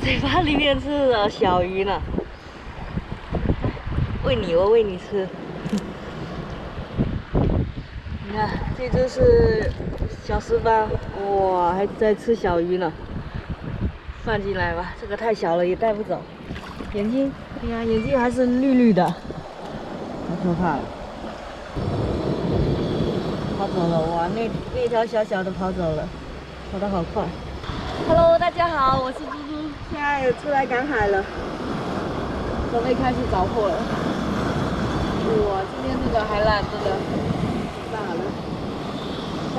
嘴巴里面是小鱼呢，喂你，我喂你吃。你看，这只是小石斑，哇，还在吃小鱼呢。放进来吧，这个太小了，也带不走。眼睛，你看眼睛还是绿绿的，好可怕了。跑走了，哇，那条小小的跑走了，跑得好快。Hello， 大家好，我是猪猪，现在有出来赶海了，准备开始找货了。哇，今天这个海浪真的挺大了。走。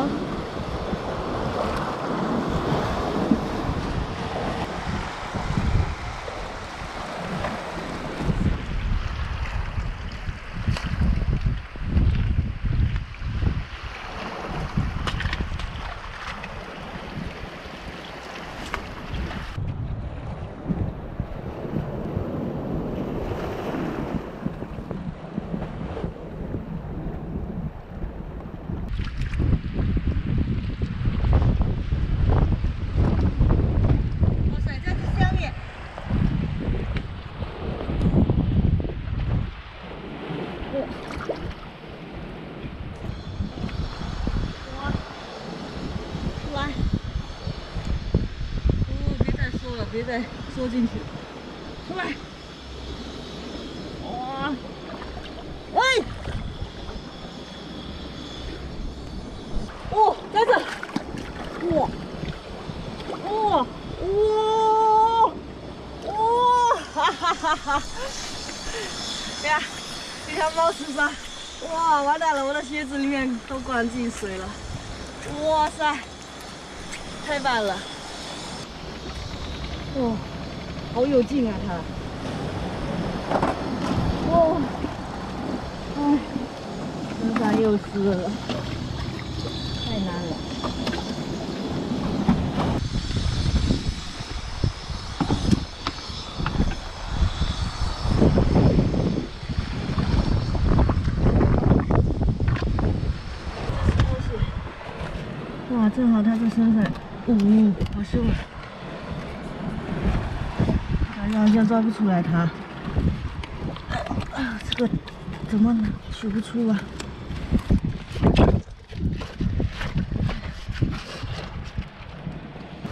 别再缩进去，出来！哇！喂！哦，在这！哇！哇！哇！哇！哈哈哈哈！哎呀，这条猫吃伤！哇，完蛋了，我的鞋子里面都灌进水了！哇塞，太棒了！哇，好有劲啊它！哇，哎，身上又湿了，太难了。哇，正好它在身上，好凶啊！好像抓不出来它，这个怎么取不出啊？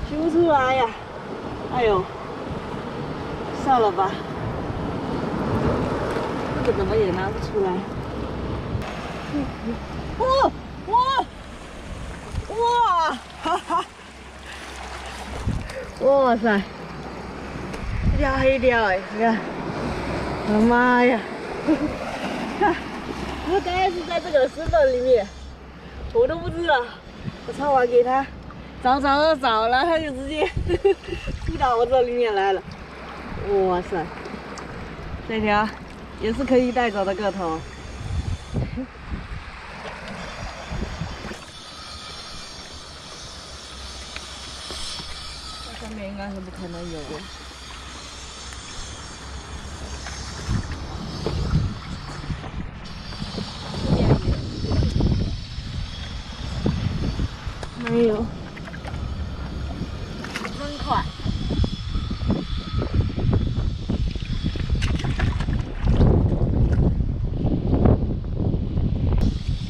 取不出来呀！哎呦，算了吧，这个怎么也拿不出来？哇！哈哈！哇塞！这条黑鲷哎，你看，我的妈呀！看，它刚才是在这个石缝里面，我都不知道。我抄完给它找，然后它就直接扑到我这里面来了。哇塞，这条也是可以带走的个头。这上面应该是不可能有的。没有，真快！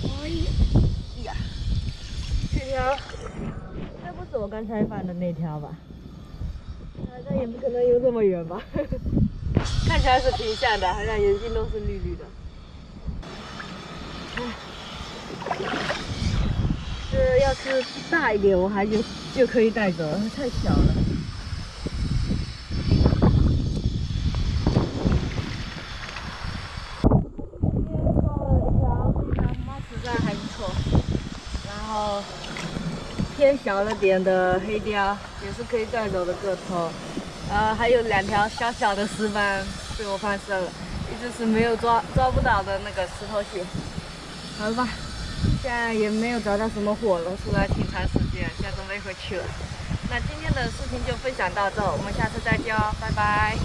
哎呀，这条该不是我刚才放的那条吧？好像也不可能游这么远吧？看起来是挺像的，好像眼睛都是绿绿的。这要是大一点，我还就可以带走，太小了。今天抓了一条非常猫齿蚱还不错，然后偏小了点的黑鲷也是可以带走的个头，还有2条小小的石斑被我放生了，一直是没有抓不到的那个石头蟹。好了吧。现在也没有找到什么货了，出来挺长时间，现在准备回去了。那今天的视频就分享到这，我们下次再见哦，拜拜。